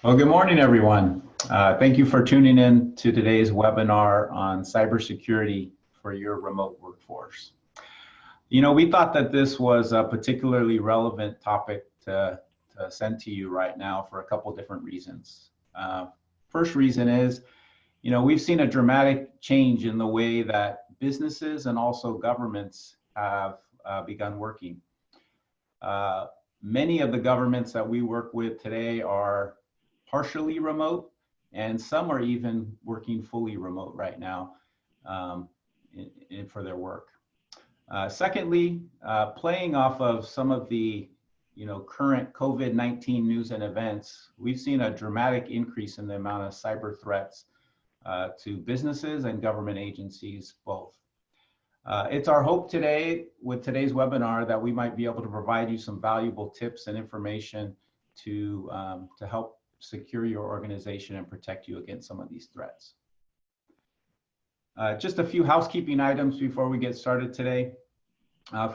Well, good morning, everyone. Thank you for tuning in to today's webinar on cybersecurity for your remote workforce. You know, we thought that this was a particularly relevant topic to send to you right now for a couple different reasons. First reason is, you know, we've seen a dramatic change in the way that businesses and also governments have begun working. Many of the governments that we work with today are partially remote, and some are even working fully remote right now for their work. Secondly, playing off of some of the current COVID-19 news and events, we've seen a dramatic increase in the amount of cyber threats to businesses and government agencies both. It's our hope today with today's webinar that we might be able to provide you some valuable tips and information to help secure your organization and protect you against some of these threats. Just a few housekeeping items before we get started today.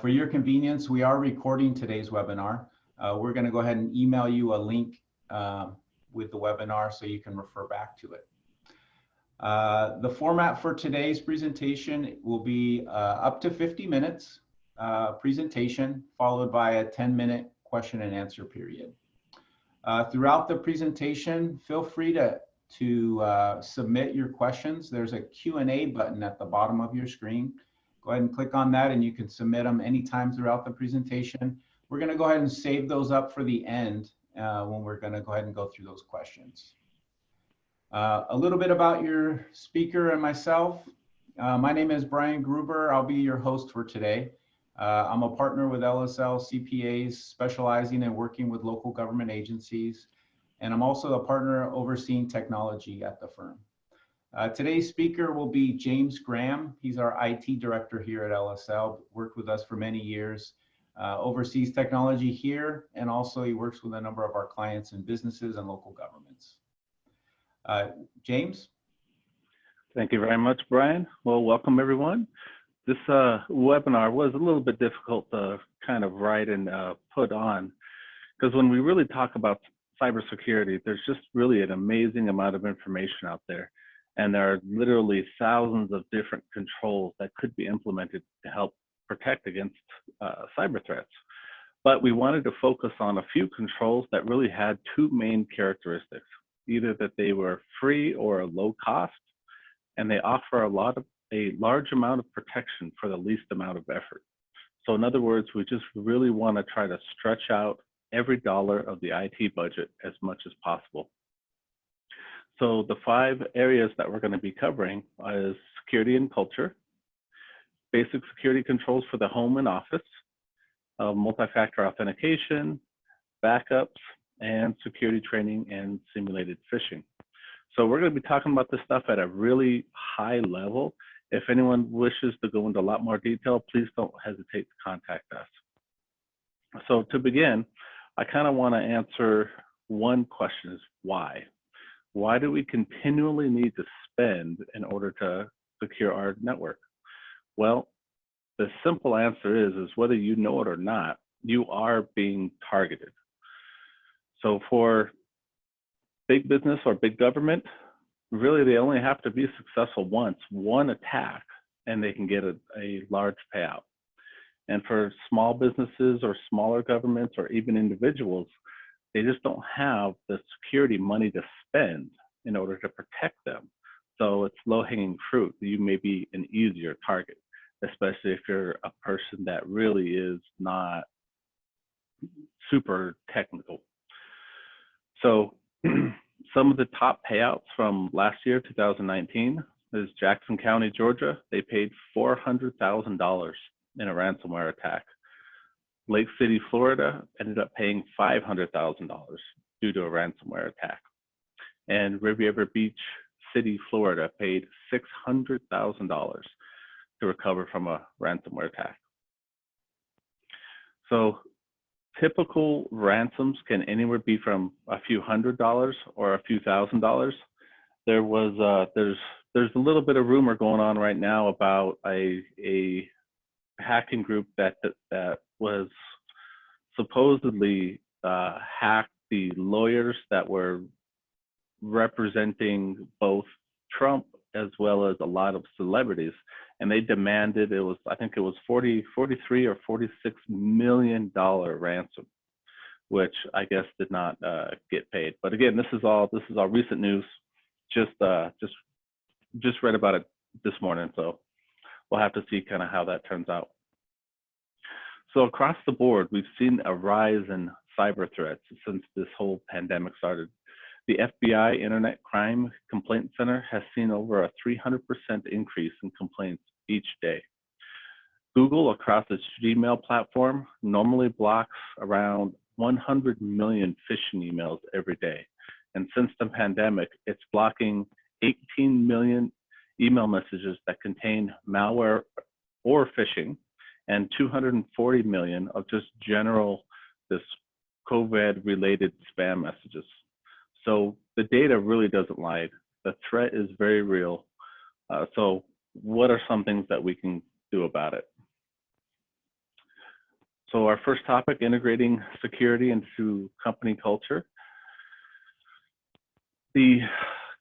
For your convenience, we are recording today's webinar. We're going to go ahead and email you a link with the webinar so you can refer back to it. The format for today's presentation will be up to 50 minutes presentation followed by a 10-minute question and answer period. Throughout the presentation, feel free to submit your questions. There's a Q&A button at the bottom of your screen. Go ahead and click on that and you can submit them anytime throughout the presentation. We're going to go ahead and save those up for the end when we're going to go ahead and go through those questions. A little bit about your speaker and myself. My name is Brian Gruber. I'll be your host for today. I'm a partner with LSL CPAs specializing in working with local government agencies, and I'm also a partner overseeing technology at the firm. Today's speaker will be James Graham. He's our IT director here at LSL, worked with us for many years, oversees technology here, and also he works with a number of our clients in businesses and local governments. James? Thank you very much, Brian. Well, welcome everyone. This webinar was a little bit difficult to kind of write and put on, because when we really talk about cybersecurity, there's just really an amazing amount of information out there. And there are literally thousands of different controls that could be implemented to help protect against cyber threats. But we wanted to focus on a few controls that really had two main characteristics, either that they were free or low cost, and they offer a large amount of protection for the least amount of effort. So in other words, we just really want to try to stretch out every dollar of the IT budget as much as possible. So the 5 areas that we're going to be covering is security and culture, basic security controls for the home and office, multi-factor authentication, backups, and security training and simulated phishing. So we're going to be talking about this stuff at a really high level. If anyone wishes to go into a lot more detail, please don't hesitate to contact us. So to begin, I kind of want to answer one question: is why? Why do we continually need to spend in order to secure our network? Well, the simple answer is whether you know it or not, you are being targeted. So for big business or big government, really they only have to be successful once, one attack, and they can get a large payout. And for small businesses or smaller governments or even individuals, they just don't have the security money to spend in order to protect them. So it's low-hanging fruit. You may be an easier target, especially if you're a person that really is not super technical. So some of the top payouts from last year, 2019, is Jackson County, Georgia. They paid $400,000 in a ransomware attack. Lake City, Florida ended up paying $500,000 due to a ransomware attack. And Riviera Beach City, Florida paid $600,000 to recover from a ransomware attack. So typical ransoms can anywhere be from a few $100s or a few $1,000s. There's a little bit of rumor going on right now about a hacking group that was supposedly hacked the lawyers that were representing both Trump as well as a lot of celebrities, and they demanded, I think it was 43 or $46 million ransom, which I guess did not get paid. But again, this is all recent news. Just read about it this morning, so we'll have to see kind of how that turns out. So across the board, we've seen a rise in cyber threats since this whole pandemic started. The FBI Internet Crime Complaint Center has seen over a 300% increase in complaints each day. Google, across its Gmail platform, normally blocks around 100 million phishing emails every day. And since the pandemic, it's blocking 18 million email messages that contain malware or phishing, and 240 million of just general, this COVID-related spam messages. So the data really doesn't lie. The threat is very real. So what are some things that we can do about it? So our first topic, integrating security into company culture. The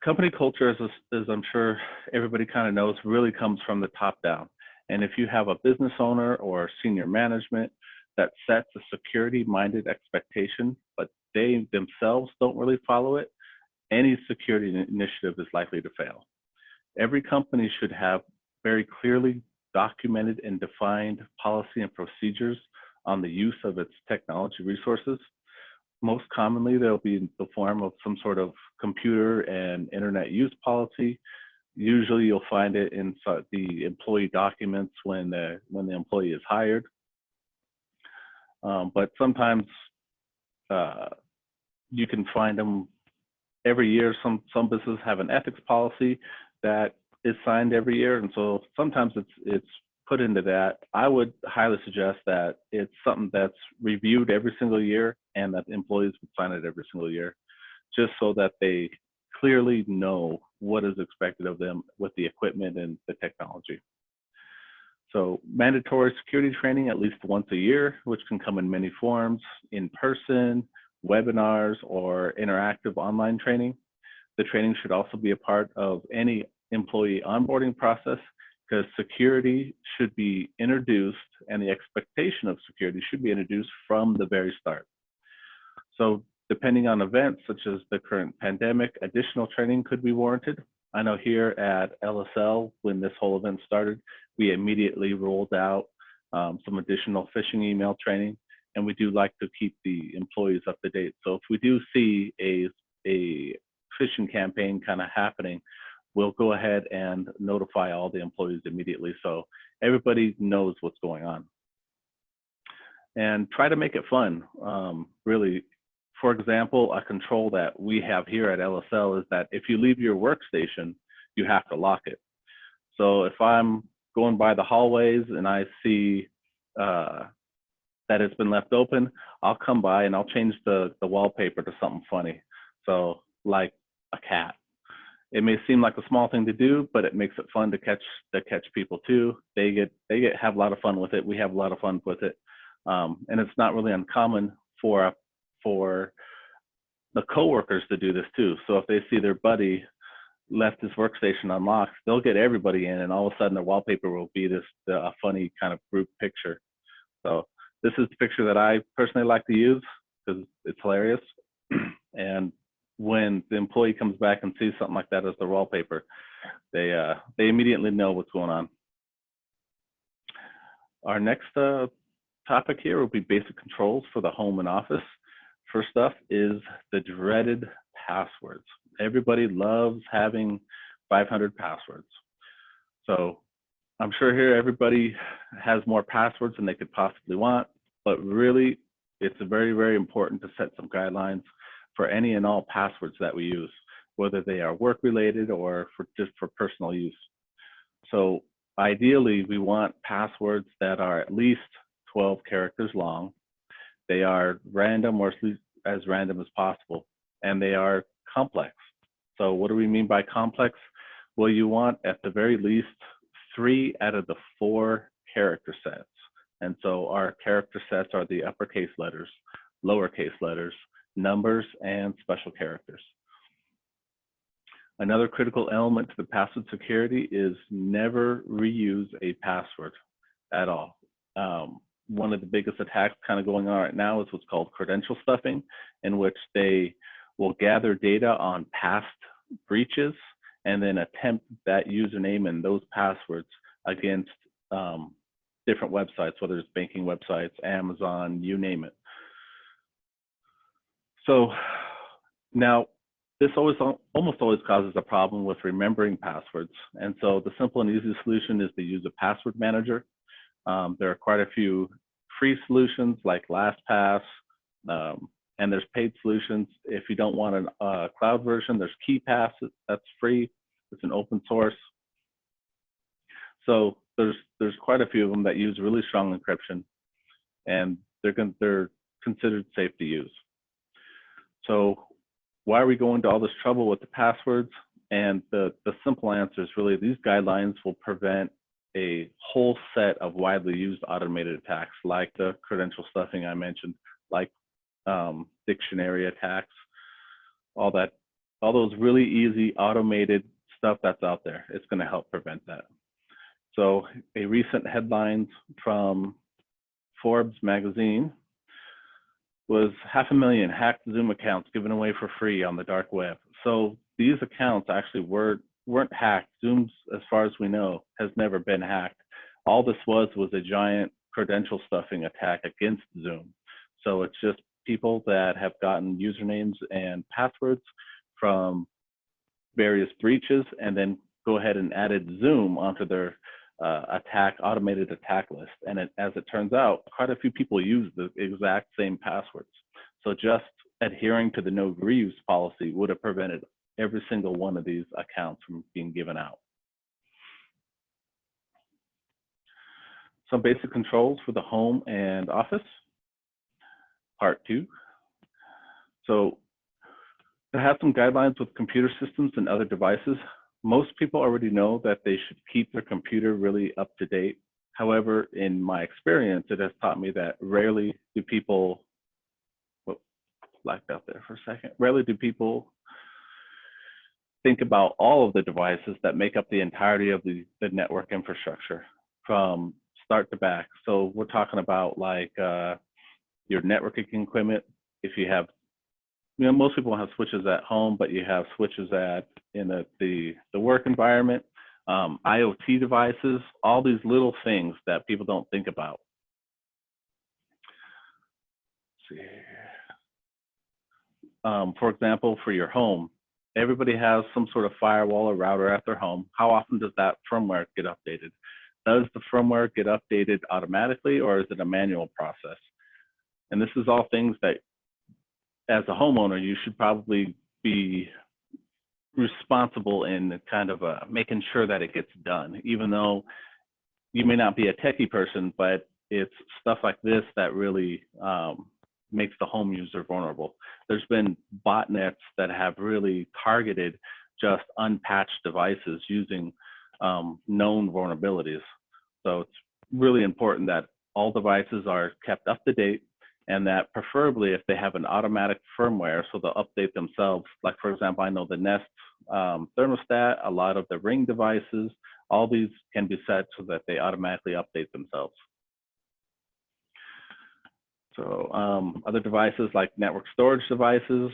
company culture, as I'm sure everybody kind of knows, really comes from the top down. And if you have a business owner or senior management that sets a security-minded expectation, but they themselves don't really follow it, any security initiative is likely to fail. Every company should have very clearly documented and defined policy and procedures on the use of its technology resources. Most commonly, they'll be in the form of some sort of computer and internet use policy. Usually you'll find it in the employee documents when the employee is hired. But sometimes you can find them every year. Some businesses have an ethics policy that is signed every year, and so sometimes it's put into that. I would highly suggest that it's something that's reviewed every single year, and that employees would sign it every single year, just so that they clearly know what is expected of them with the equipment and the technology. So mandatory security training at least once a year, which can come in many forms: in person, webinars, or interactive online training. The training should also be a part of any employee onboarding process, because security should be introduced, and the expectation of security should be introduced from the very start. So depending on events such as the current pandemic, additional training could be warranted. I know here at LSL, when this whole event started, we immediately rolled out some additional phishing email training, and we do like to keep the employees up to date. So if we do see a phishing campaign kind of happening, we'll go ahead and notify all the employees immediately so everybody knows what's going on. And try to make it fun, really. For example, a control that we have here at LSL is that if you leave your workstation, you have to lock it. So if I'm going by the hallways and I see that it's been left open, I'll come by and I'll change the wallpaper to something funny. So like a cat. It may seem like a small thing to do, but it makes it fun to catch people too. They have a lot of fun with it. We have a lot of fun with it, and it's not really uncommon for the coworkers to do this too. So if they see their buddy left his workstation unlocked, they'll get everybody in, and all of a sudden their wallpaper will be this funny kind of group picture. So this is the picture that I personally like to use because it's hilarious. And when the employee comes back and sees something like that as the wallpaper, they immediately know what's going on. Our next topic here will be basic controls for the home and office. First up is the dreaded passwords. Everybody loves having 500 passwords. So I'm sure here everybody has more passwords than they could possibly want, but really it's very, very important to set some guidelines for any and all passwords that we use, whether they are work related or just for personal use. So ideally we want passwords that are at least 12 characters long. They are random, or at least as random as possible, and they are complex. So what do we mean by complex? Well, you want at the very least 3 out of the 4 character sets. And so our character sets are the uppercase letters, lowercase letters, numbers, and special characters. Another critical element to the password security is never reuse a password at all. One of the biggest attacks kind of going on right now is what's called credential stuffing, in which they will gather data on past breaches and then attempt that username and those passwords against different websites, whether it's banking websites, Amazon, you name it. So now this almost always causes a problem with remembering passwords. And so the simple and easy solution is to use a password manager. There are quite a few free solutions like LastPass, and there's paid solutions. If you don't want a cloud version, there's KeePass, that's free. It's an open source. So there's quite a few of them that use really strong encryption, and they're considered safe to use. So why are we going to all this trouble with the passwords? And the simple answer is really these guidelines will prevent a whole set of widely used automated attacks, like the credential stuffing I mentioned, like dictionary attacks, all those really easy automated stuff that's out there. It's going to help prevent that. So a recent headline from Forbes magazine was 500,000 hacked Zoom accounts given away for free on the dark web. So these accounts actually weren't hacked. Zoom's, as far as we know, has never been hacked. All this was a giant credential stuffing attack against Zoom. So it's just people that have gotten usernames and passwords from various breaches and then go ahead and added Zoom onto their automated attack list. And as it turns out, quite a few people use the exact same passwords. So just adhering to the no reuse policy would have prevented every single one of these accounts from being given out. Some basic controls for the home and office, part 2. So to have some guidelines with computer systems and other devices. Most people already know that they should keep their computer really up to date. However, in my experience, it has taught me that rarely do people, blacked out there for a second, rarely do people think about all of the devices that make up the entirety of the network infrastructure from start to back. So we're talking about like your networking equipment. If you have, most people have switches at home, but you have switches in the work environment, IoT devices, all these little things that people don't think about. Let's see here. For example, for your home, everybody has some sort of firewall or router at their home. How often does that firmware get updated? Does the firmware get updated automatically, or is it a manual process? And this is all things that, as a homeowner, you should probably be responsible in kind of making sure that it gets done, even though you may not be a techie person, but it's stuff like this that really makes the home user vulnerable. There's been botnets that have really targeted just unpatched devices using known vulnerabilities. So it's really important that all devices are kept up to date, and that preferably if they have an automatic firmware, so they'll update themselves. Like, for example, I know the Nest thermostat, a lot of the Ring devices, all these can be set so that they automatically update themselves. So other devices like network storage devices,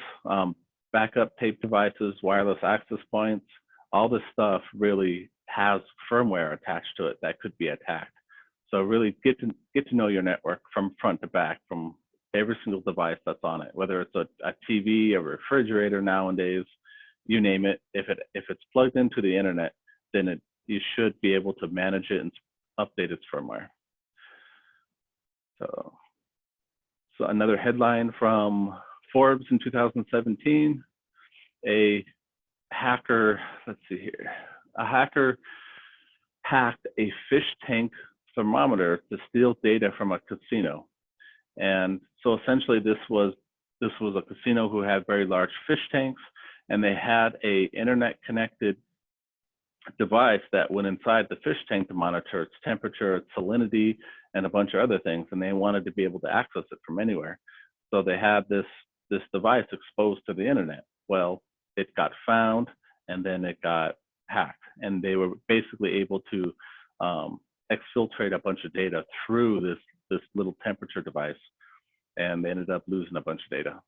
backup tape devices, wireless access points, all this stuff really has firmware attached to it that could be attacked. So really get to know your network from front to back, from every single device that's on it, whether it's a TV, a refrigerator nowadays, you name it. If it's plugged into the internet, then you should be able to manage it and update its firmware. So another headline from Forbes in 2017, a hacker, let's see here, a hacker hacked a fish tank thermometer to steal data from a casino. And so essentially this was a casino who had very large fish tanks, and they had a internet connected device that went inside the fish tank to monitor its temperature, its salinity, and a bunch of other things, and they wanted to be able to access it from anywhere. So they had this device exposed to the internet. Well, it got found, and then it got hacked, and they were basically able to exfiltrate a bunch of data through this little temperature device, and they ended up losing a bunch of data.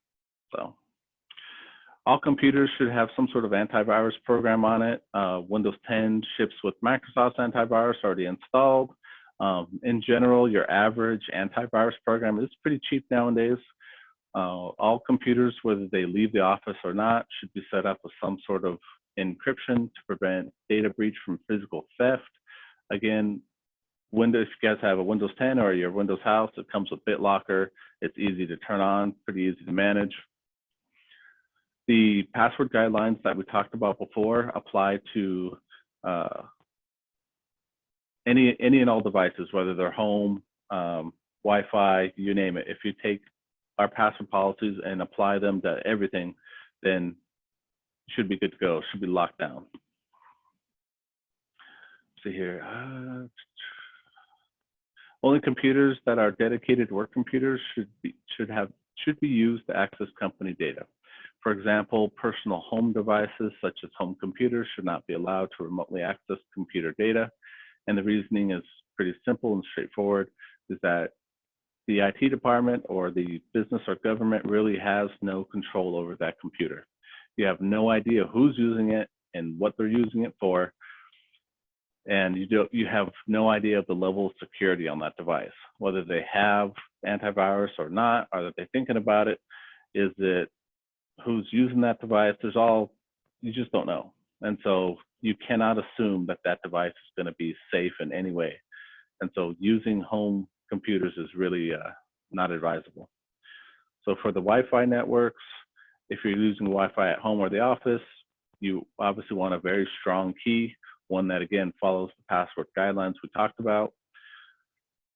So all computers should have some sort of antivirus program on it. Windows 10 ships with Microsoft's antivirus already installed. In general, your average antivirus program is pretty cheap nowadays. All computers, whether they leave the office or not, should be set up with some sort of encryption to prevent data breach from physical theft. Again, Windows, if you guys have a Windows 10 or your Windows house, it comes with BitLocker. It's easy to turn on, pretty easy to manage. The password guidelines that we talked about before apply to any and all devices, whether they're home, Wi-Fi, you name it. If you take our password policies and apply them to everything, then you should be good to go, should be locked down. See here. Only computers that are dedicated work computers should be used to access company data. For example, personal home devices such as home computers should not be allowed to remotely access computer data. And the reasoning is pretty simple and straightforward, is that the IT department or the business or government really has no control over that computer. You have no idea who's using it and what they're using it for. And you have no idea of the level of security on that device, whether they have antivirus or not, or that they're thinking about it. Is it who's using that device? You just don't know. And so you cannot assume that that device is going to be safe in any way. And so using home computers is really not advisable. So for the Wi-Fi networks, if you're using Wi-Fi at home or the office, you obviously want a very strong key, one that again follows the password guidelines we talked about.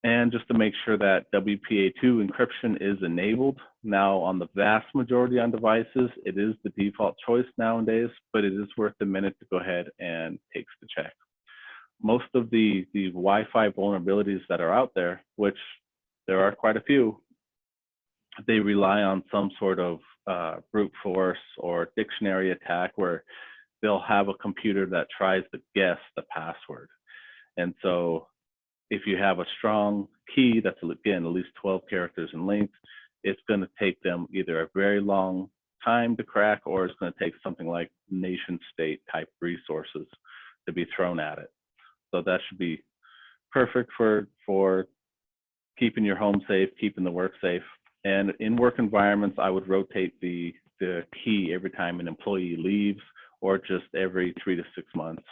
And just to make sure that WPA2 encryption is enabled. Now on the vast majority on devices, it is the default choice nowadays, but it is worth a minute to go ahead and take the check. Most of the Wi-Fi vulnerabilities that are out there, which there are quite a few, they rely on some sort of brute force or dictionary attack where they'll have a computer that tries to guess the password. And so if you have a strong key that's, again, at least 12 characters in length, it's going to take them either a very long time to crack, or it's going to take something like nation state type resources to be thrown at it. So that should be perfect for keeping your home safe, keeping the work safe. And in work environments, I would rotate the key every time an employee leaves, or just every 3 to 6 months,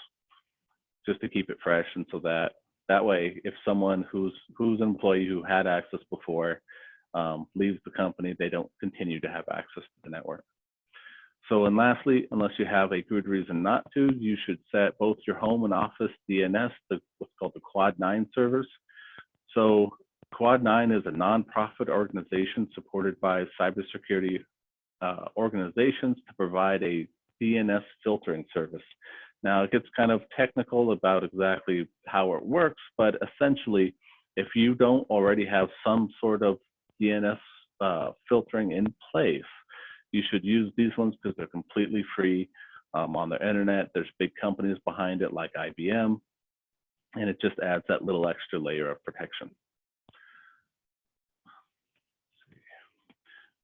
just to keep it fresh. And so that way, if someone who's an employee who had access before leaves the company, they don't continue to have access to the network. So, and lastly, unless you have a good reason not to, you should set both your home and office DNS to what's called the Quad 9 servers. So Quad 9 is a nonprofit organization supported by cybersecurity organizations to provide a DNS filtering service. Now, it gets kind of technical about exactly how it works, but essentially, if you don't already have some sort of DNS filtering in place, you should use these ones because they're completely free on the internet. There's big companies behind it like IBM, and it just adds that little extra layer of protection.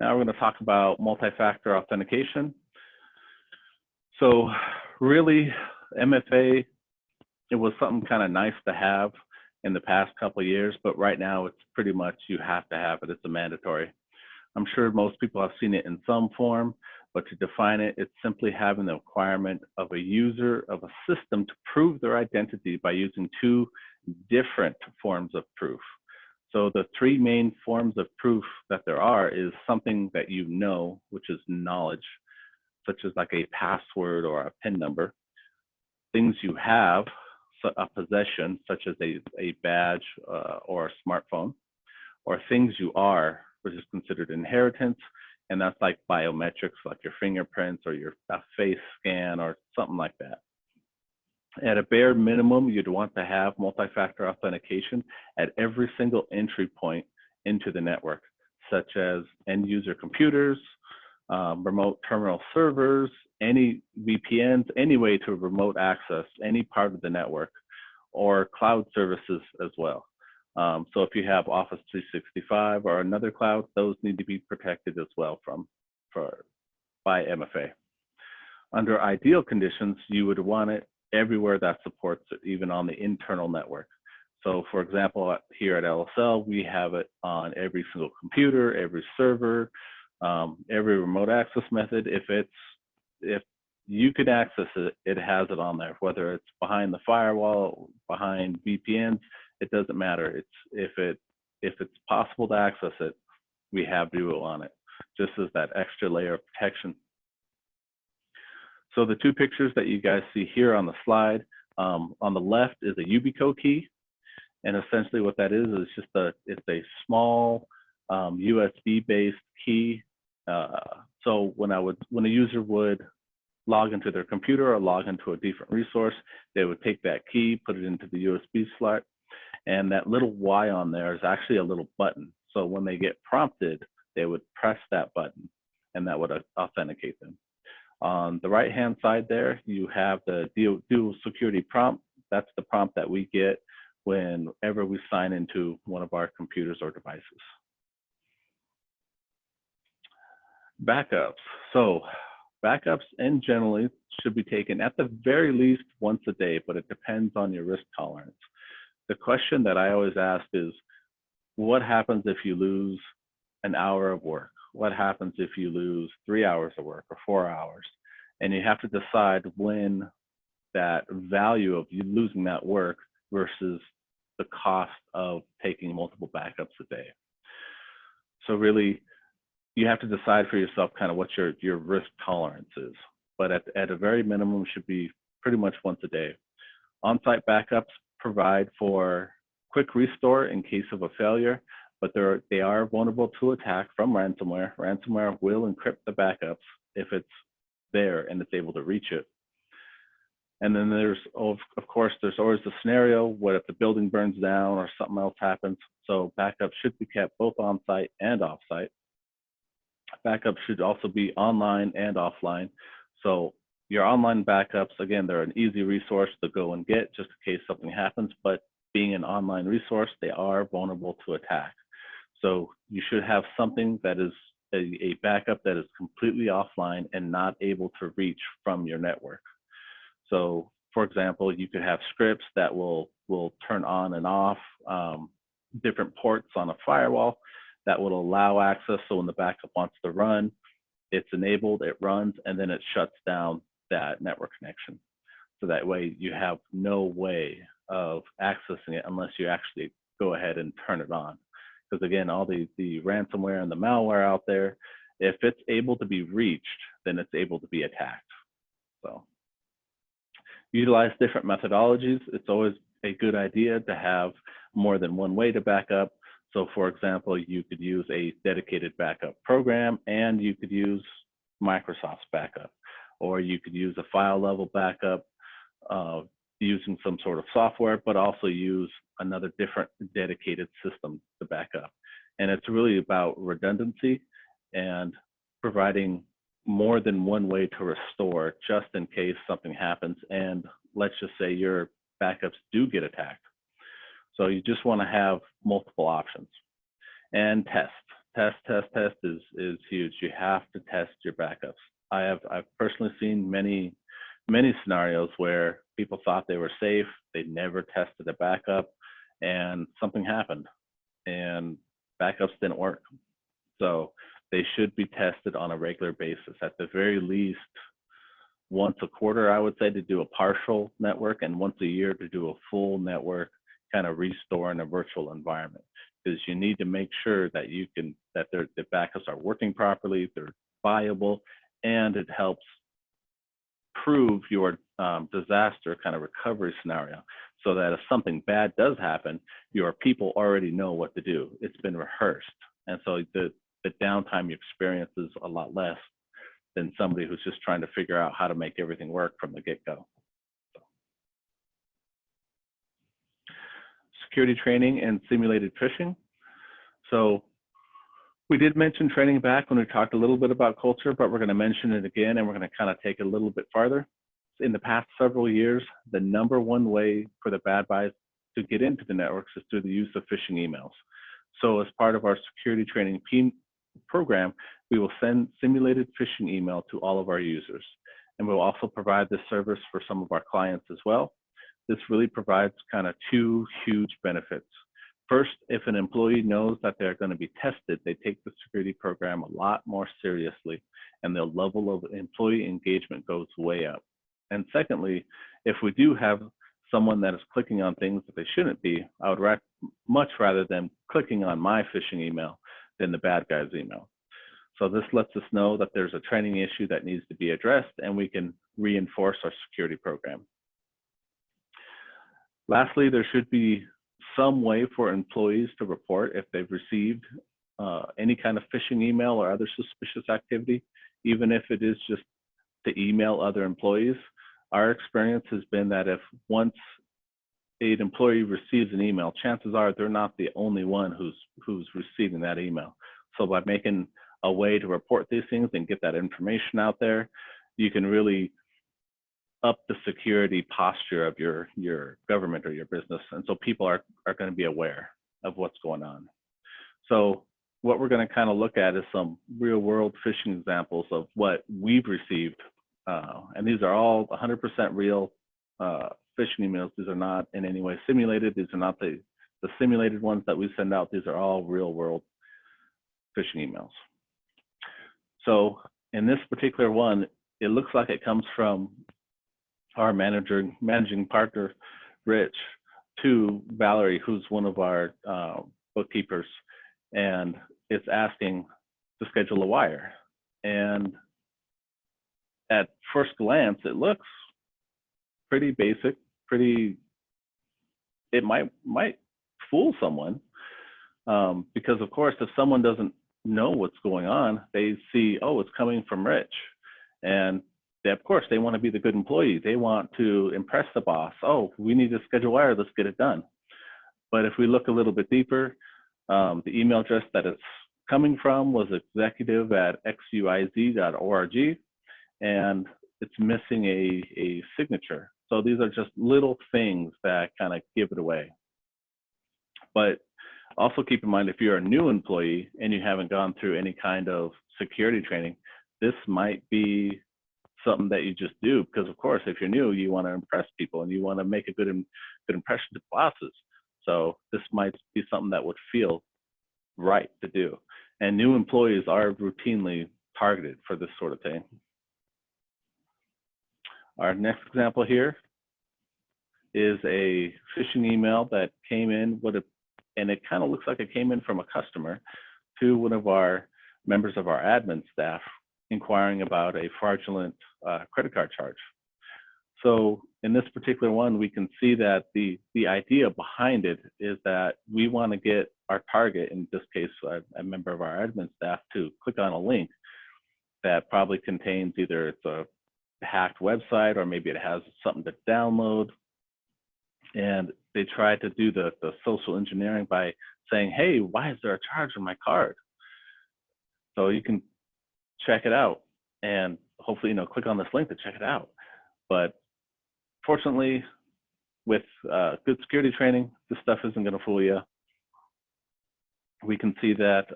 Now we're going to talk about multi-factor authentication. So really, MFA, it was something kind of nice to have in the past couple of years, but right now it's pretty much you have to have it. It's a mandatory. I'm sure most people have seen it in some form, but to define it, it's simply having the requirement of a user of a system to prove their identity by using 2 different forms of proof. So the 3 main forms of proof that there are is something that you know, which is knowledge, such as like a password or a PIN number. Things you have, so a possession, such as a badge or a smartphone, or things you are, which is considered inheritance, and that's like biometrics, like your fingerprints or your face scan or something like that. At a bare minimum, you'd want to have multi-factor authentication at every single entry point into the network, such as end user computers, remote terminal servers, any VPNs, any way to remote access any part of the network, or cloud services as well. So if you have Office 365 or another cloud, those need to be protected as well by MFA. Under ideal conditions, you would want it everywhere that supports it, even on the internal network. So for example, here at LSL, we have it on every single computer, every server, every remote access method. If you could access it, it has it on there, whether it's behind the firewall, behind VPNs, it doesn't matter. If it's possible to access it, we have Duo on it, just as that extra layer of protection. So the two pictures that you guys see here on the slide, on the left is a Yubico key, and essentially what that is just it's a small USB-based key. So when a user would log into their computer or log into a different resource, they would take that key, put it into the USB slot, and that little Y on there is actually a little button. So when they get prompted, they would press that button, and that would authenticate them. On the right-hand side there, you have the dual security prompt. That's the prompt that we get whenever we sign into one of our computers or devices. Backups. So backups in generally should be taken at the very least once a day, but it depends on your risk tolerance. The question that I always ask is, what happens if you lose an hour of work? What happens if you lose 3 hours of work or 4 hours? And you have to decide when that value of you losing that work versus the cost of taking multiple backups a day. So really, you have to decide for yourself kind of what your risk tolerance is. But at a very minimum, should be pretty much once a day. On-site backups provide for quick restore in case of a failure, but they are vulnerable to attack from ransomware. Ransomware will encrypt the backups if it's there and it's able to reach it. And then there's, of course, there's always the scenario, what if the building burns down or something else happens? So backups should be kept both on-site and off-site. Backups should also be online and offline. So your online backups, again, they're an easy resource to go and get just in case something happens, but being an online resource, they are vulnerable to attack. So you should have something that is a backup that is completely offline and not able to reach from your network. So for example, you could have scripts that will turn on and off different ports on a firewall that will allow access. So when the backup wants to run, it's enabled, it runs, and then it shuts down that network connection. So that way you have no way of accessing it unless you actually go ahead and turn it on. Because again, all the ransomware and the malware out there, if it's able to be reached, then it's able to be attacked. So utilize different methodologies. It's always a good idea to have more than one way to back up. So for example, you could use a dedicated backup program, and you could use Microsoft's backup, or you could use a file level backup using some sort of software, but also use another different dedicated system to back up. And it's really about redundancy and providing more than one way to restore just in case something happens. And let's just say your backups do get attacked. So you just want to have multiple options. And test is huge. You have to test your backups. I've personally seen many scenarios where people thought they were safe, they never tested a backup, and something happened and backups didn't work. So they should be tested on a regular basis, at the very least once a quarter, I would say, to do a partial network, and once a year to do a full network kind of restore in a virtual environment. Because you need to make sure that the backups are working properly, they're viable, and it helps prove your disaster kind of recovery scenario, so that if something bad does happen, your people already know what to do. It's been rehearsed. And so the downtime you experience is a lot less than somebody who's just trying to figure out how to make everything work from the get-go. Security training and simulated phishing. So We did mention training back when we talked a little bit about culture, but we're going to mention it again, and we're going to kind of take it a little bit farther. In the past several years, the #1 way for the bad guys to get into the networks is through the use of phishing emails. So as part of our security training program, we will send simulated phishing email to all of our users. And we'll also provide this service for some of our clients as well. This really provides kind of 2 huge benefits. First, if an employee knows that they're going to be tested, they take the security program a lot more seriously, and the level of employee engagement goes way up. And secondly, if we do have someone that is clicking on things that they shouldn't be, I would much rather them clicking on my phishing email than the bad guy's email. So this lets us know that there's a training issue that needs to be addressed, and we can reinforce our security program. Lastly, there should be some way for employees to report if they've received any kind of phishing email or other suspicious activity, even if it is just to email other employees. Our experience has been that if once an employee receives an email, chances are they're not the only one who's receiving that email. So by making a way to report these things and get that information out there, you can really up the security posture of your government or your business. And so people are going to be aware of what's going on. So what we're going to kind of look at is some real world phishing examples of what we've received. And these are all 100% real phishing emails. These are not in any way simulated. These are not the simulated ones that we send out. These are all real world phishing emails. So in this particular one, it looks like it comes from our managing partner, Rich, to Valerie, who's one of our bookkeepers, and it's asking to schedule a wire. And at first glance, it looks pretty basic, it might fool someone, because of course, if someone doesn't know what's going on, they see, oh, it's coming from Rich. And of course, they want to be the good employee. They want to impress the boss. Oh, we need to schedule a wire, let's get it done. But if we look a little bit deeper, the email address that it's coming from was executive@xuiz.org, and it's missing a signature. So these are just little things that kind of give it away. But also keep in mind, if you're a new employee and you haven't gone through any kind of security training, this might be something that you just do, because of course, if you're new, you want to impress people and you want to make a good impression to bosses. So this might be something that would feel right to do. And new employees are routinely targeted for this sort of thing. Our next example here is a phishing email that came in and it kind of looks like it came in from a customer to one of our members of our admin staff inquiring about a fraudulent credit card charge. So in this particular one, we can see that the idea behind it is that we want to get our target, in this case, a member of our admin staff, to click on a link that probably contains either it's a hacked website or maybe it has something to download. And they try to do the social engineering by saying, hey, why is there a charge on my card? So you can check it out and hopefully, click on this link to check it out. But fortunately, with good security training, this stuff isn't going to fool you. We can see that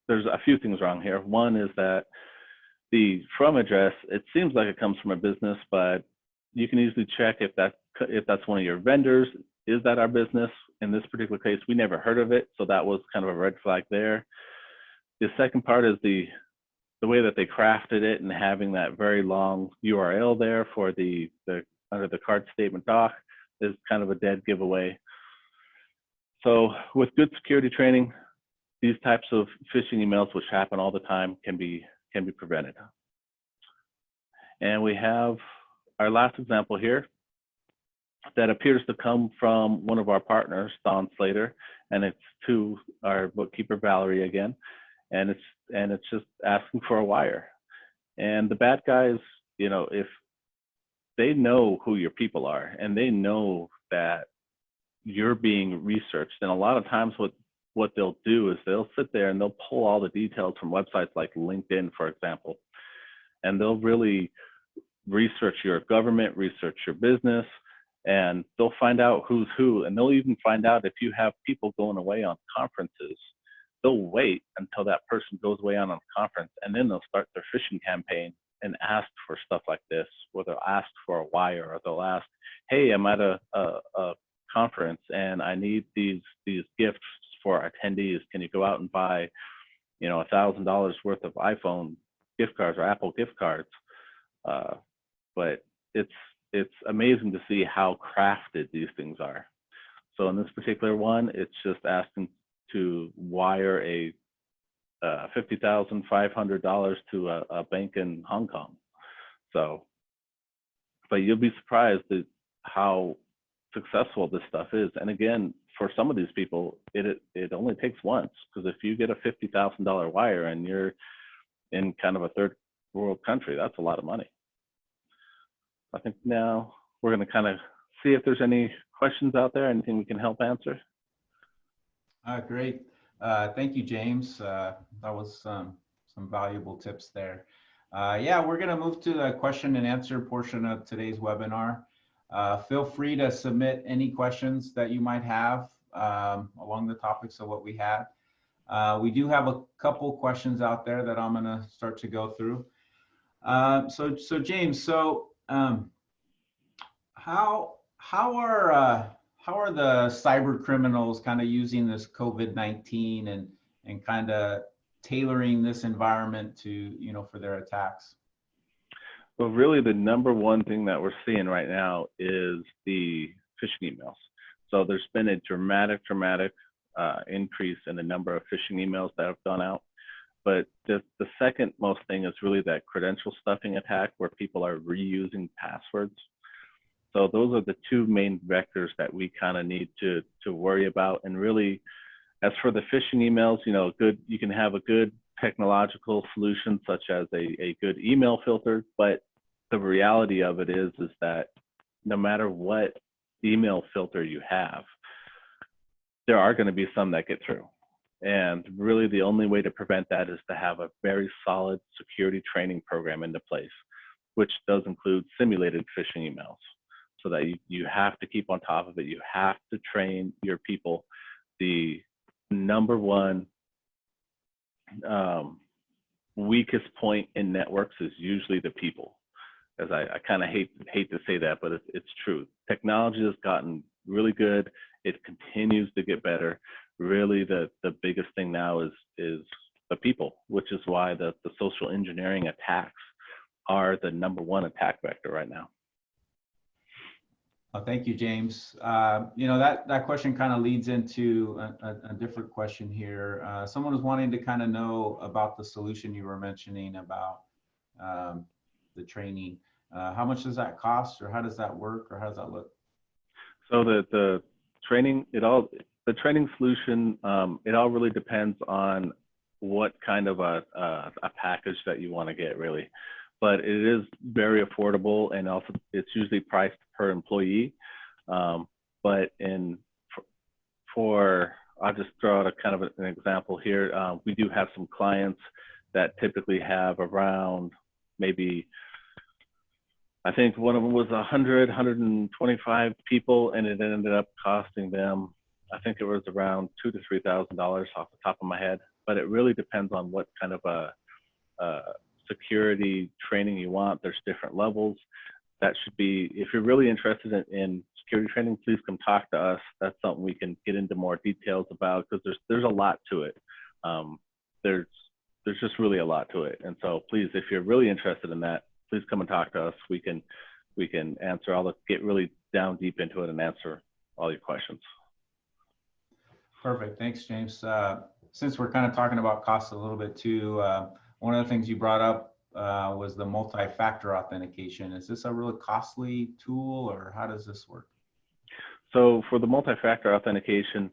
there's a few things wrong here. One is that the from address, it seems like it comes from a business, but you can easily check if that's one of your vendors. Is that our business? In this particular case, we never heard of it, so that was kind of a red flag there. The second part is the way that they crafted it and having that very long URL there for the under the card statement doc is kind of a dead giveaway. So with good security training, these types of phishing emails, which happen all the time, can be prevented. And we have our last example here that appears to come from one of our partners, Don Slater, and it's to our bookkeeper, Valerie, again. And it's just asking for a wire. And the bad guys, if they know who your people are and they know that you're being researched, and a lot of times what what they'll do is they'll sit there and they'll pull all the details from websites like LinkedIn, for example, and they'll really research your government, research your business, and they'll find out who's who. And they'll even find out if you have people going away on conferences. They'll wait until that person goes away on a conference, and then they'll start their phishing campaign and ask for stuff like this, or they'll ask for a wire, or they'll ask, hey, I'm at a conference and I need these gifts for attendees. Can you go out and buy, $1,000 worth of iPhone gift cards or Apple gift cards? But it's amazing to see how crafted these things are. So in this particular one, it's just asking to wire a $50,500 to a bank in Hong Kong. So, but you'll be surprised at how successful this stuff is. And again, for some of these people, it only takes once, because if you get a $50,000 wire and you're in kind of a third world country, that's a lot of money. I think now we're going to kind of see if there's any questions out there, anything we can help answer. Great. Thank you, James. That was some valuable tips there. Yeah, we're going to move to the question and answer portion of today's webinar. Feel free to submit any questions that you might have along the topics of what we had. We do have a couple questions out there that I'm going to start to go through. So James, how are the cyber criminals kind of using this COVID-19 and kind of tailoring this environment to, for their attacks? Well, really the number one thing that we're seeing right now is the phishing emails. So there's been a dramatic increase in the number of phishing emails that have gone out. But the second most thing is really that credential stuffing attack, where people are reusing passwords. So those are the two main vectors that we kind of need to worry about. And really, as for the phishing emails, you can have a good technological solution such as a good email filter, but the reality of it is that no matter what email filter you have, there are going to be some that get through. And really the only way to prevent that is to have a very solid security training program into place, which does include simulated phishing emails. So that you have to keep on top of it. You have to train your people. The number one weakest point in networks is usually the people. As I kind of hate to say that, but it's true. Technology has gotten really good. It continues to get better. Really, the biggest thing now is the people, which is why the social engineering attacks are the number one attack vector right now. Thank you, James. That question kind of leads into a different question here. Someone was wanting to kind of know about the solution you were mentioning about the training. How much does that cost, or how does that work, or how does that look? So the training, the training solution, it all really depends on what kind of a package that you want to get, really. But it is very affordable, and also it's usually priced per employee. But I'll just throw out a kind of an example here. We do have some clients that typically have around maybe, I think one of them was 125 people, and it ended up costing them, I think it was around $2,000 to $3,000 off the top of my head. But it really depends on what kind of a security training you want. There's different levels. That should be, if you're really interested in security training, please come talk to us. That's something we can get into more details about, because there's a lot to it. There's just really a lot to it. And so please, if you're really interested in that, please come and talk to us. We can answer get really down deep into it and answer all your questions. Perfect. Thanks, James. Since we're kind of talking about costs a little bit too, one of the things you brought up was the multi-factor authentication. Is this a really costly tool, or how does this work? So for the multi-factor authentication,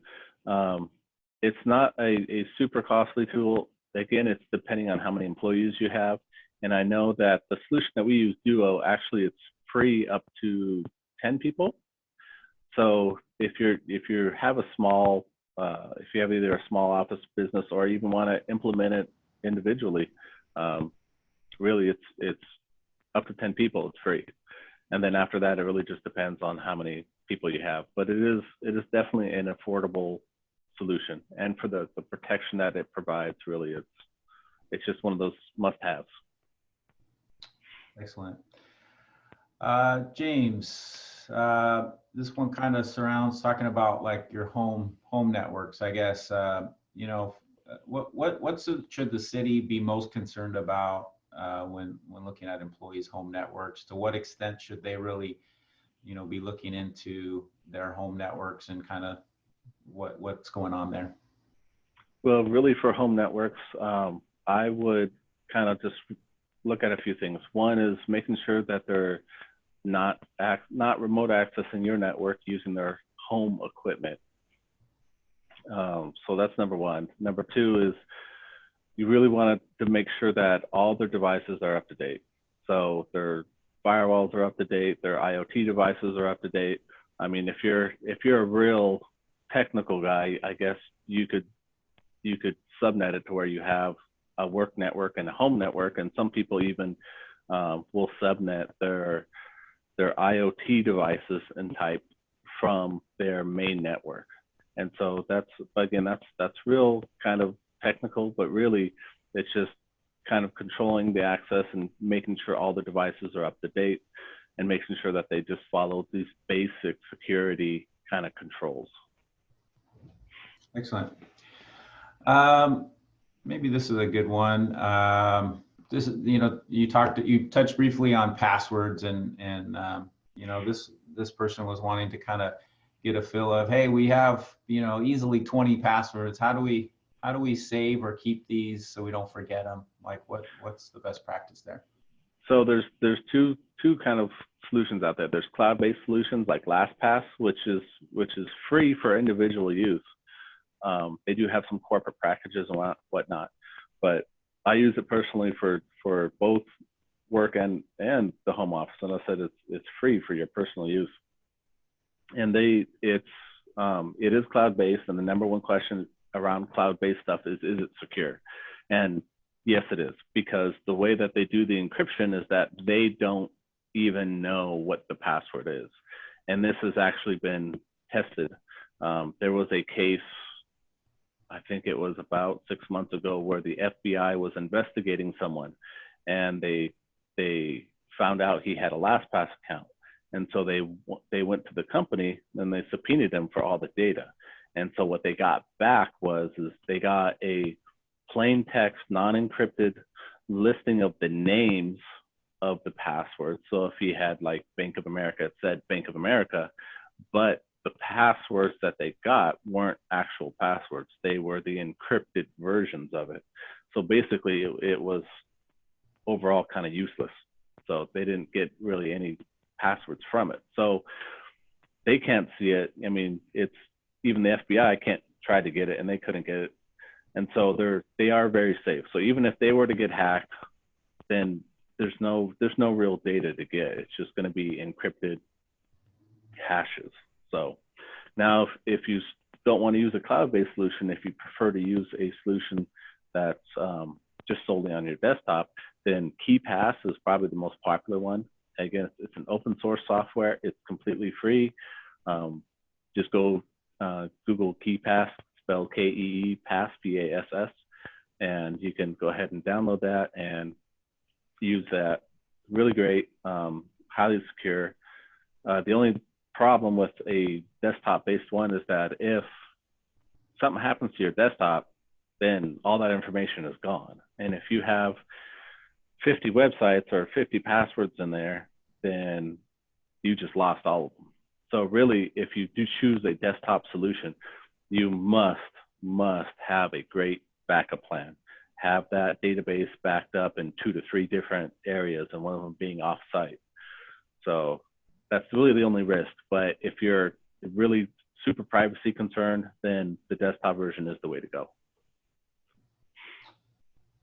it's not a super costly tool. Again, it's depending on how many employees you have. And I know that the solution that we use, Duo, actually it's free up to 10 people. So if you have a small if you have either a small office business or even want to implement it individually, really it's up to 10 people, it's free. And then after that, it really just depends on how many people you have. But it is definitely an affordable solution. And for the protection that it provides, really, it's just one of those must-haves. Excellent. James, this one kind of surrounds talking about like your home networks, I guess. Should the city be most concerned about when looking at employees' home networks? To what extent should they really, be looking into their home networks and kind of what's going on there? Well, really for home networks, I would kind of just look at a few things. One is making sure that they're not remote accessing your network using their home equipment. So that's number one. Number two is you really want to make sure that all their devices are up to date. So their firewalls are up to date, their IoT devices are up to date. I mean, if you're a real technical guy, I guess you could subnet it to where you have a work network and a home network, and some people even will subnet their IoT devices and type from their main network. And so that's real kind of technical, but really it's just kind of controlling the access and making sure all the devices are up to date and making sure that they just follow these basic security kind of controls. Excellent. Maybe this is a good one. This, you touched briefly on passwords and this person was wanting to kind of get a feel of, hey, we have, easily 20 passwords. How do we save or keep these so we don't forget them? Like what's the best practice there? So there's two kind of solutions out there. There's cloud-based solutions like LastPass, which is free for individual use. They do have some corporate packages and whatnot, but I use it personally for both work and the home office. And I said it's free for your personal use. And it is cloud-based, and the number one question around cloud-based stuff is it secure? And yes, it is, because the way that they do the encryption is that they don't even know what the password is. And this has actually been tested. There was a case, I think it was about 6 months ago, where the FBI was investigating someone, and they found out he had a LastPass account. And so they went to the company and they subpoenaed them for all the data. And so what they got back is they got a plain text, non-encrypted listing of the names of the passwords. So if he had like Bank of America, it said Bank of America, but the passwords that they got weren't actual passwords. They were the encrypted versions of it. So basically it was overall kind of useless. So they didn't get really any passwords from it. So they can't see it. I mean, even the FBI can't try to get it, and they couldn't get it. And so they are very safe. So even if they were to get hacked, then there's no real data to get. It's just going to be encrypted hashes. So now if you don't want to use a cloud-based solution, if you prefer to use a solution that's just solely on your desktop, then KeePass is probably the most popular one. Again, it's an open source software. It's completely free. Just go Google KeePass, spelled K-E-E, Pass, P-A-S-S, and you can go ahead and download that and use that. Really great, highly secure. The only problem with a desktop-based one is that if something happens to your desktop, then all that information is gone. And if you have 50 websites or 50 passwords in there, then you just lost all of them. So really, if you do choose a desktop solution, you must have a great backup plan. Have that database backed up in 2 to 3 different areas, and one of them being off-site. So that's really the only risk. But if you're really super privacy concerned, then the desktop version is the way to go.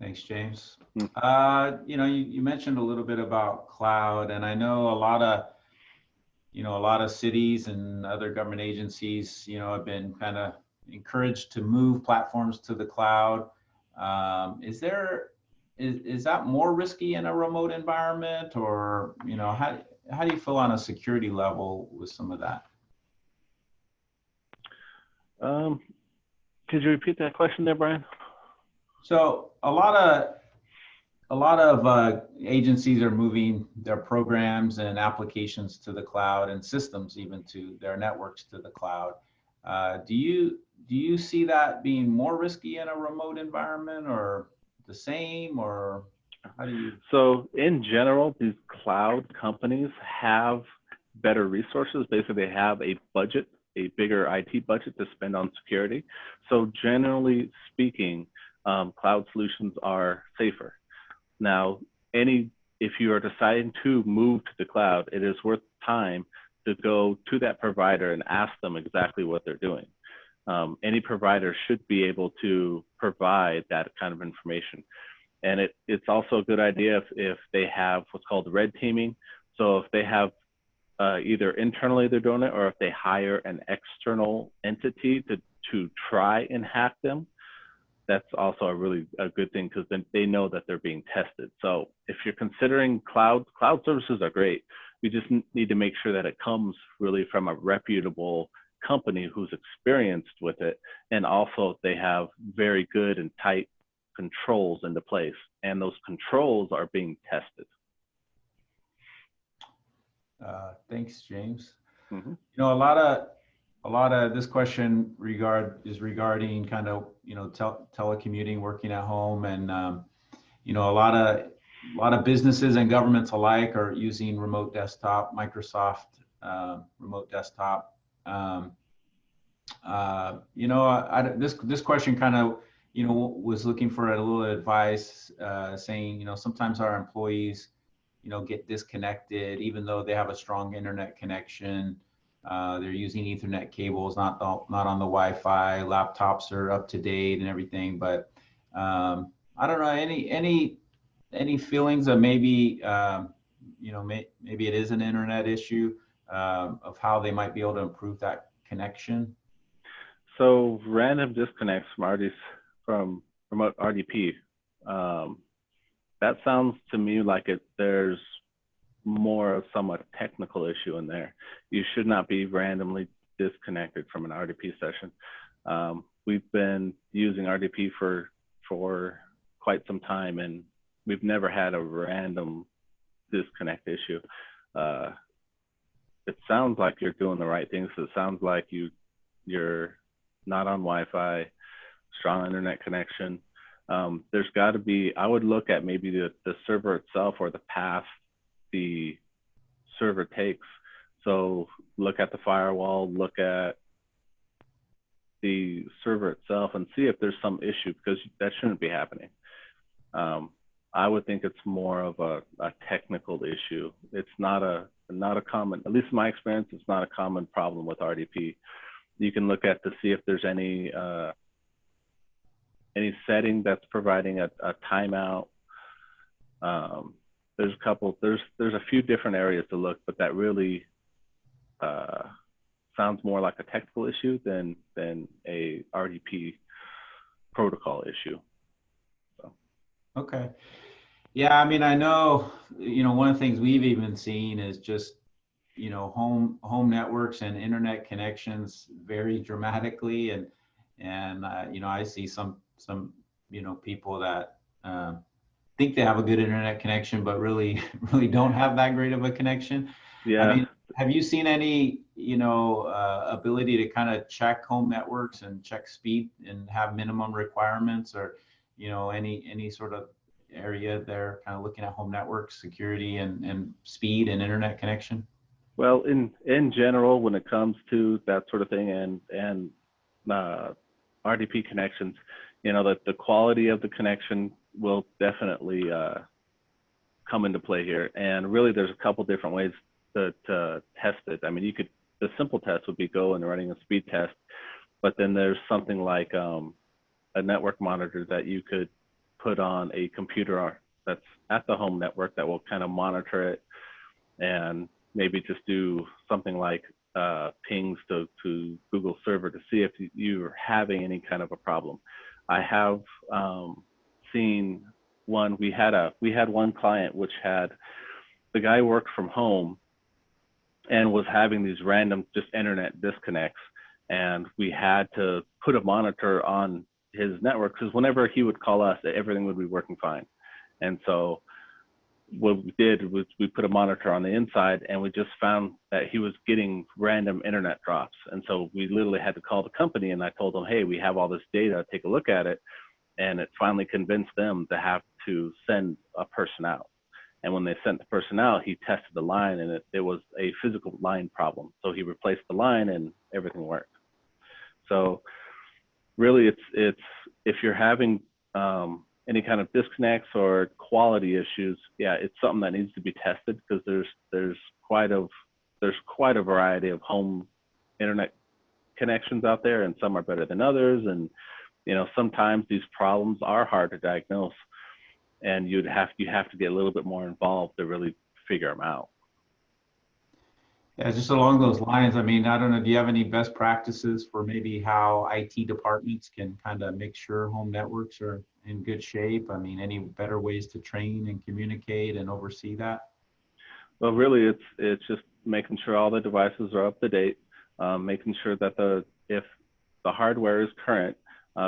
Thanks, James. You mentioned a little bit about cloud, and I know a lot of cities and other government agencies, have been kind of encouraged to move platforms to the cloud. Is that more risky in a remote environment, or how do you feel on a security level with some of that? Could you repeat that question there, Brian? So a lot of agencies are moving their programs and applications to the cloud, and systems even to their networks to the cloud. Do you see that being more risky in a remote environment, or the same, or how do you? So in general, these cloud companies have better resources. Basically, they have a budget, a bigger IT budget to spend on security. So generally speaking, cloud solutions are safer. Now, if you are deciding to move to the cloud, it is worth time to go to that provider and ask them exactly what they're doing. Any provider should be able to provide that kind of information. And it's also a good idea if they have what's called red teaming. So if they have either internally they're doing it, or if they hire an external entity to try and hack them, that's also a good thing, because then they know that they're being tested. So if you're considering cloud services are great. We just need to make sure that it comes really from a reputable company who's experienced with it, and also they have very good and tight controls into place, and those controls are being tested. Thanks, James. Mm-hmm. A lot of this question is regarding kind of telecommuting, working at home, and a lot of businesses and governments alike are using remote desktop, Microsoft remote desktop. This question kind of was looking for a little advice, saying sometimes our employees get disconnected even though they have a strong internet connection. They're using Ethernet cables, not on the Wi-Fi. Laptops are up to date and everything, but I don't know, any feelings of maybe maybe it is an internet issue, of how they might be able to improve that connection. So random disconnects from remote RDP. That sounds to me like there's more of somewhat technical issue in there. You should not be randomly disconnected from an RDP session. We've been using RDP for quite some time, and we've never had a random disconnect issue. It sounds like you're doing the right things. So it sounds like you're not on Wi-Fi, strong internet connection. There's got to be, I would look at maybe the server itself, or the path the server takes. So look at the firewall, look at the server itself, and see if there's some issue, because that shouldn't be happening. I would think it's more of a technical issue. It's not a common, at least in my experience, it's not a common problem with RDP. You can look at to see if there's any setting that's providing a timeout. There's a few different areas to look, but that really sounds more like a technical issue than a RDP protocol issue. So. Okay. Yeah, I mean, I know, one of the things we've even seen is just, home networks and internet connections vary dramatically, and I see some people that think they have a good internet connection, but really don't have that great of a connection. Yeah. I mean, have you seen any ability to kind of check home networks and check speed and have minimum requirements, or any sort of area there kind of looking at home network security and speed and internet connection? Well, in general, when it comes to that sort of thing, and RDP connections, that the quality of the connection will definitely come into play here. And really, there's a couple different ways to test it. I mean, the simple test would be go and running a speed test, but then there's something like a network monitor that you could put on a computer that's at the home network that will kind of monitor it, and maybe just do something like pings to Google server to see if you're having any kind of a problem. I have seen one. We had one client which had the guy worked from home and was having these random just internet disconnects, and we had to put a monitor on his network because whenever he would call us, everything would be working fine. And so what we did was we put a monitor on the inside, and we just found that he was getting random internet drops. And so we literally had to call the company, and I told them, hey, we have all this data, take a look at it. And it finally convinced them to have to send a person out. And when they sent the person out, he tested the line, and it was a physical line problem. So he replaced the line and everything worked. So really it's if you're having any kind of disconnects or quality issues, yeah, it's something that needs to be tested because there's quite a variety of home internet connections out there, and some are better than others. And sometimes these problems are hard to diagnose, and you have to get a little bit more involved to really figure them out. Yeah, just along those lines, I mean, I don't know, do you have any best practices for maybe how IT departments can kind of make sure home networks are in good shape? I mean, any better ways to train and communicate and oversee that? Well, really, it's just making sure all the devices are up to date, making sure that if the hardware is current.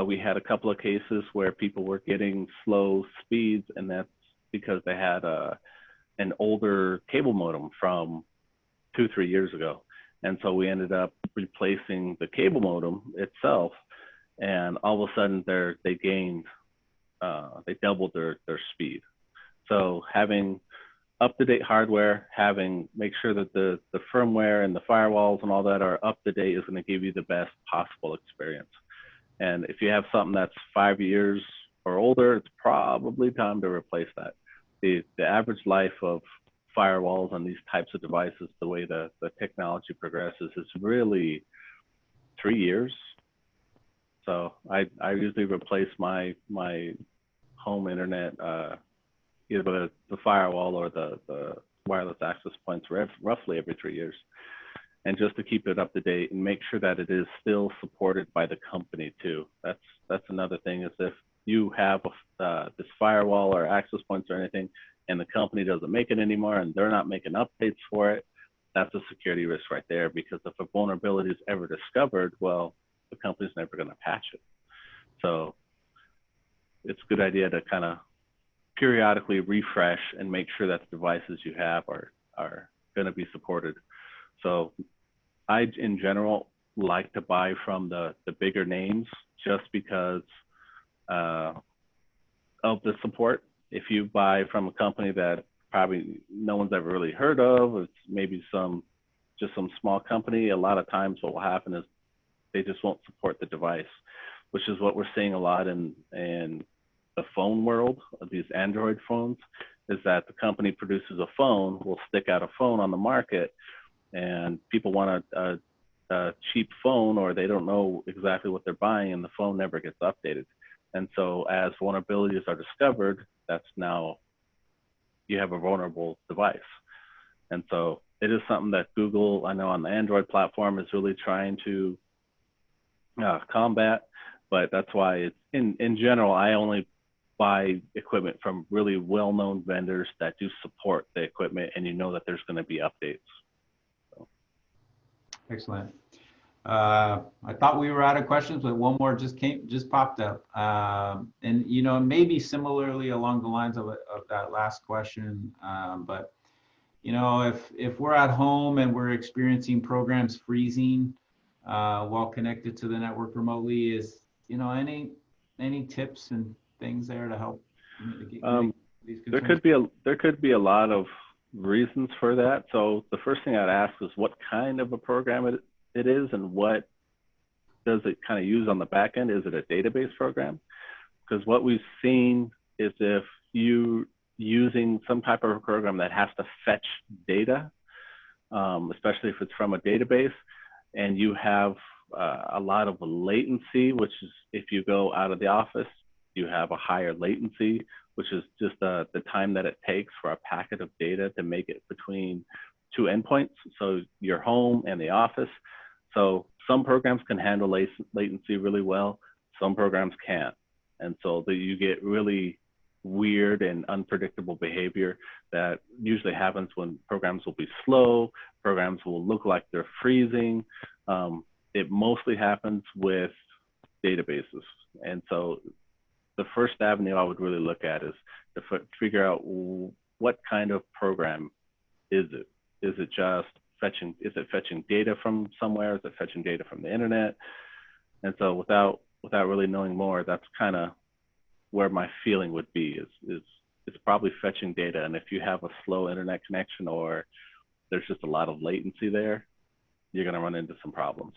We had a couple of cases where people were getting slow speeds, and that's because they had an older cable modem from 2-3 years ago. And so we ended up replacing the cable modem itself, and all of a sudden they doubled their speed. So having up-to-date hardware, make sure that the firmware and the firewalls and all that are up to date is going to give you the best possible experience. And if you have something that's 5 years or older, it's probably time to replace that. The average life of firewalls on these types of devices, the way the technology progresses, is really 3 years. So I usually replace my home internet, either the firewall or the wireless access points roughly every 3 years. And just to keep it up to date and make sure that it is still supported by the company too. That's another thing, is if you have this firewall or access points or anything, and the company doesn't make it anymore and they're not making updates for it, that's a security risk right there. Because if a vulnerability is ever discovered, well, the company's never going to patch it. So it's a good idea to kind of periodically refresh and make sure that the devices you have are going to be supported. So I, in general, like to buy from the bigger names just because of the support. If you buy from a company that probably no one's ever really heard of, it's maybe just some small company, a lot of times what will happen is they just won't support the device, which is what we're seeing a lot in the phone world of these Android phones, is that the company produces a phone, will stick out a phone on the market, and people want a cheap phone, or they don't know exactly what they're buying, and the phone never gets updated. And so as vulnerabilities are discovered, that's now you have a vulnerable device. And so it is something that Google, I know on the Android platform, is really trying to combat. But that's why it's in general, I only buy equipment from really well-known vendors that do support the equipment, and you know that there's going to be updates. So. Excellent. I thought we were out of questions, but one more just popped up. And maybe similarly along the lines of that last question, but if we're at home and we're experiencing programs freezing while connected to the network remotely, is any tips and things there to help mitigate these concerns? There could be a lot of reasons for that. So the first thing I'd ask is what kind of a program it is, and what does it kind of use on the back end? Is it a database program? Because what we've seen is if you using some type of a program that has to fetch data, especially if it's from a database, and you have a lot of latency, which is if you go out of the office, you have a higher latency, which is just the time that it takes for a packet of data to make it between two endpoints, so your home and the office. So some programs can handle latency really well, some programs can't. And so you get really weird and unpredictable behavior that usually happens when programs will be slow, programs will look like they're freezing. It mostly happens with databases. And so the first avenue I would really look at is to figure out what kind of program is it? Is it just fetching data from somewhere? Is it fetching data from the internet? And so without really knowing more, that's kind of where my feeling would be is it's probably fetching data. And if you have a slow internet connection or there's just a lot of latency there, you're going to run into some problems.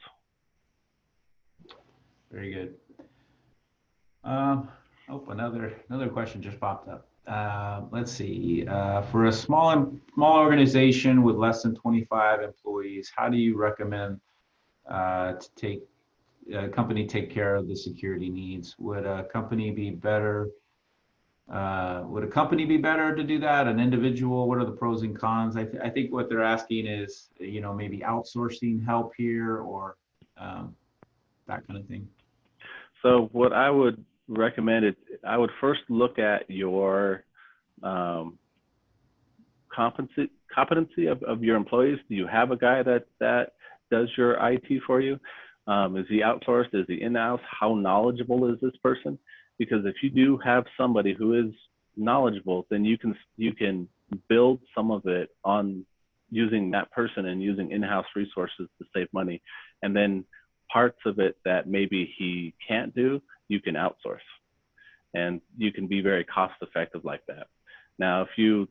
Very good. Another question just popped up. Let's see. For a small organization with less than 25 employees, how do you recommend company take care of the security needs? Would a company be better? To do that? An individual? What are the pros and cons? I think what they're asking is, maybe outsourcing help here or that kind of thing. So what I would recommend is I would first look at your competency of your employees. Do you have a guy that does your IT for you? Is he outsourced? Is he in-house? How knowledgeable is this person? Because if you do have somebody who is knowledgeable, then you can build some of it on using that person and using in-house resources to save money. And then parts of it that maybe he can't do, you can outsource. And you can be very cost effective like that. Now, if you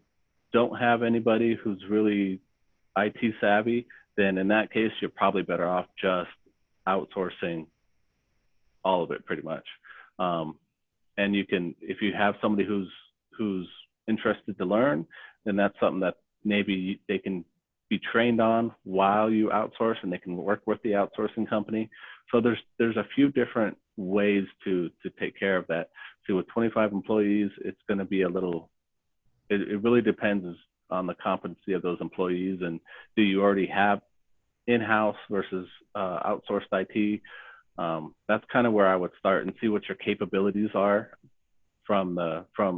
don't have anybody who's really IT savvy, then in that case, you're probably better off just outsourcing all of it pretty much. And you can, if you have somebody who's interested to learn, then that's something that maybe they can be trained on while you outsource, and they can work with the outsourcing company. So there's a few different ways to take care of that. See, with 25 employees, it's going to be a little, it really depends on the competency of those employees, and do you already have in-house versus outsourced IT? That's kind of where I would start and see what your capabilities are from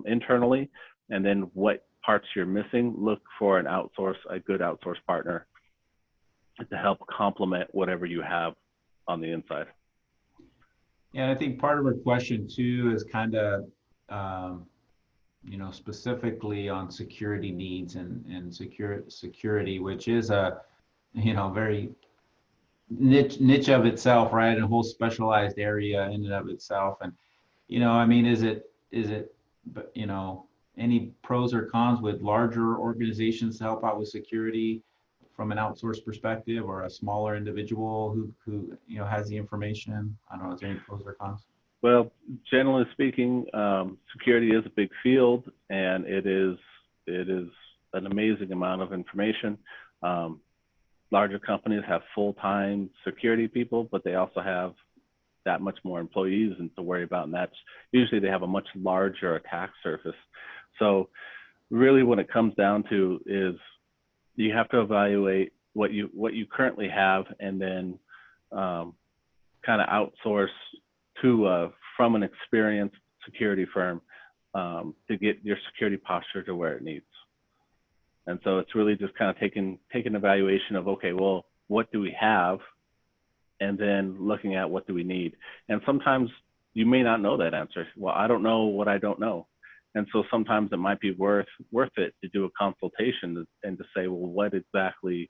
internally, and then what parts you're missing. Look for a good outsource partner to help complement whatever you have on the inside. Yeah, I think part of our question too is kind of, specifically on security needs and security, which is a, very niche of itself, right? A whole specialized area in and of itself. And, is it, any pros or cons with larger organizations to help out with security from an outsourced perspective, or a smaller individual who has the information? I don't know, is there any pros or cons? Well, generally speaking, security is a big field, and it is an amazing amount of information. Larger companies have full-time security people, but they also have that much more employees and to worry about, and that's usually they have a much larger attack surface. So really what it comes down to is you have to evaluate what you currently have, and then kind of outsource from an experienced security firm to get your security posture to where it needs. And so it's really just kind of taking an evaluation of, okay, well, what do we have? And then looking at what do we need. And sometimes you may not know that answer. Well, I don't know what I don't know. And so sometimes it might be worth it to do a consultation and to say, well, what exactly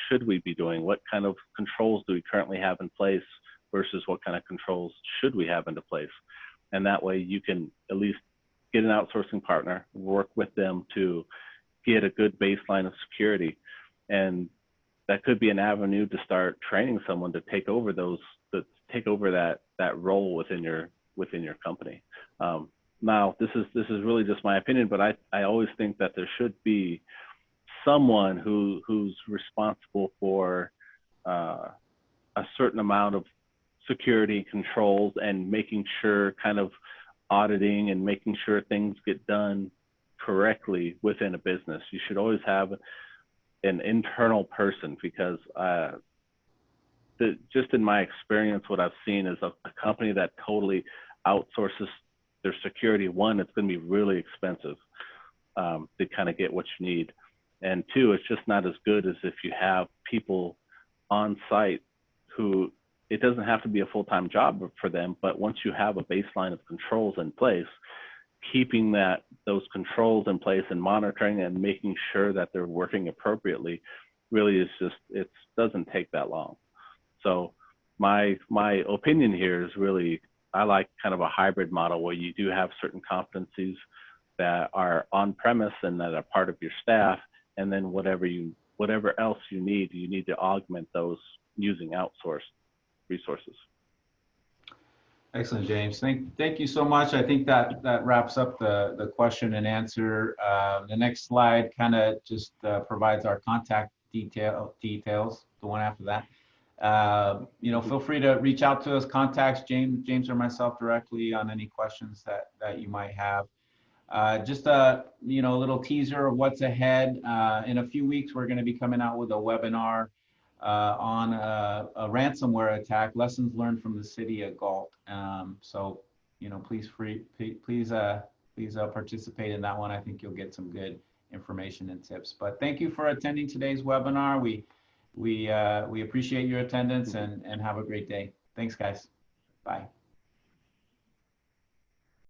should we be doing? What kind of controls do we currently have in place versus what kind of controls should we have into place? And that way you can at least get an outsourcing partner, work with them to get a good baseline of security. And that could be an avenue to start training someone to take over that role within your company. Now, this is really just my opinion, but I always think that there should be someone who's responsible for a certain amount of security controls and making sure, kind of auditing and making sure things get done correctly within a business. You should always have an internal person, because just in my experience, what I've seen is a company that totally outsources their security. One, it's going to be really expensive to kind of get what you need. And two, it's just not as good as if you have people on site who, it doesn't have to be a full-time job for them, but once you have a baseline of controls in place, keeping those controls in place and monitoring and making sure that they're working appropriately really is just, it doesn't take that long. So my opinion here is really, I like kind of a hybrid model where you do have certain competencies that are on premise and that are part of your staff, and then whatever else you need to augment those using outsourced resources. Excellent, James. Thank you so much. I think that wraps up the question and answer. The next slide kind of just provides our contact details, the one after that. Feel free to reach out to us, contact James or myself directly on any questions that you might have. Just a little teaser of what's ahead. In a few weeks, we're going to be coming out with a webinar on a ransomware attack, lessons learned from the city of Galt. So, please participate in that one. I think you'll get some good information and tips. But thank you for attending today's webinar. We appreciate your attendance and have a great day. Thanks, guys. Bye.